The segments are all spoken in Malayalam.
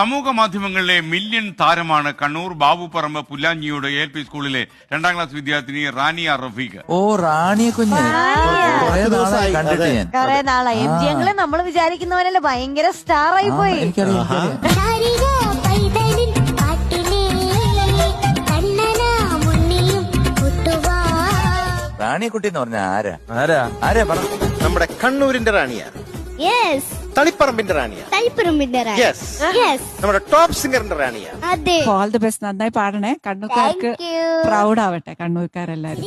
സമൂഹ മാധ്യമങ്ങളിലെ മില്യൺ താരമാണ് കണ്ണൂർ ബാബുപറമ്പ് പുല്ലാഞ്ഞിയോട് ALP സ്കൂളിലെ 2ാം ക്ലാസ് വിദ്യാർത്ഥിനി റാനിയ റഫീഖ്. ഓ, റാണിയെ കുഞ്ഞ് കണ്ടിട്ട് ഞാൻ കൊറേ നാളായി. ഞങ്ങള് നമ്മൾ വിചാരിക്കുന്ന പോലെയല്ല, ഭയങ്കര സ്റ്റാർ ആയി പോയി. റാണിയെക്കുട്ടി എന്ന് പറഞ്ഞ ആരാ പറ. നമ്മുടെ കണ്ണൂരിന്റെ റാണിയാ, തളിപ്പറമ്പിന്റെ റാണിയാ, നമ്മുടെ ടോപ്പ് സിംഗറിന്റെ റാണിയാ. All the best. നന്നായി പാടണേ. കണ്ണൂർക്കാർക്ക് പ്രൗഡ് ആവട്ടെ, കണ്ണൂർക്കാരെല്ലാരും.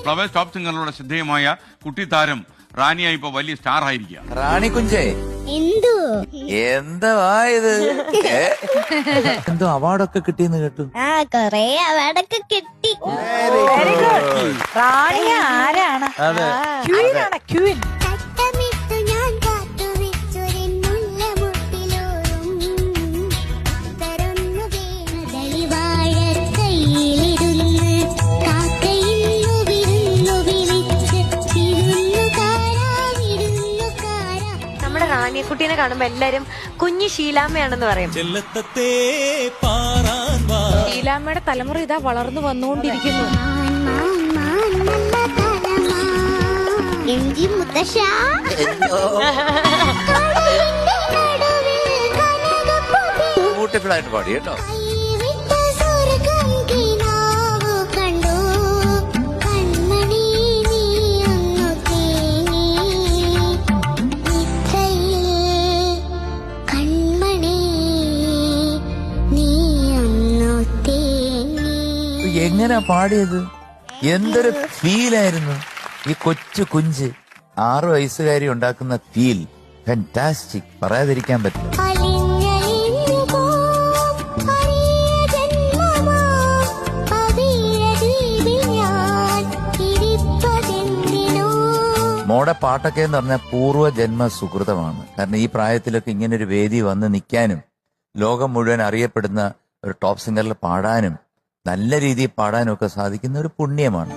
ഫ്ലവേഴ്സ് ടോപ്പ് സിംഗറിലൂടെ ശ്രദ്ധേയമായ കുട്ടി താരം റാനിയ ഇപ്പൊ വലിയ സ്റ്റാർ ആയിരിക്കുക. റാണി കുഞ്ചേ എന്താ ഇത്? എന്തോ അവാർഡൊക്കെ കിട്ടിയെന്ന് കേട്ടു. കൊറേ അവാർഡൊക്കെ കിട്ടി. റാണിയ ആരാണ്? ക്വീനാണ്, ക്വീൻ. നമ്മുടെ റാണിയക്കുട്ടീനെ കാണുമ്പോ എല്ലാരും കുഞ്ഞു ശീലാമ്മയാണെന്ന് പറയും. ശീലാമ്മയുടെ തലമുറ ഇതാ വളർന്നു വന്നുകൊണ്ടിരിക്കുന്നു. ബ്യൂട്ടിഫുൾ ആയിട്ട് പാടി കേട്ടോ. എങ്ങനാ പാടിയത്? എന്തൊരു ഫീലായിരുന്നു ഈ കൊച്ചു കുഞ്ച് 6 വയസ്സുകാരി ഉണ്ടാക്കുന്ന ഫീൽ. ഫാന്റാസ്റ്റിക്, പറയാതിരിക്കാൻ പറ്റില്ല. മോടെ പാട്ടൊക്കെ എന്ന് പറഞ്ഞാൽ പൂർവ്വജന്മ സുഹൃതമാണ്. കാരണം ഈ പ്രായത്തിലൊക്കെ ഇങ്ങനൊരു വേദി വന്ന് നിൽക്കാനും ലോകം മുഴുവൻ അറിയപ്പെടുന്ന ഒരു ടോപ്പ് സിംഗറിൽ പാടാനും നല്ല രീതിയിൽ പാടാനും ഒക്കെ സാധിക്കുന്ന ഒരു പുണ്യമാണ്.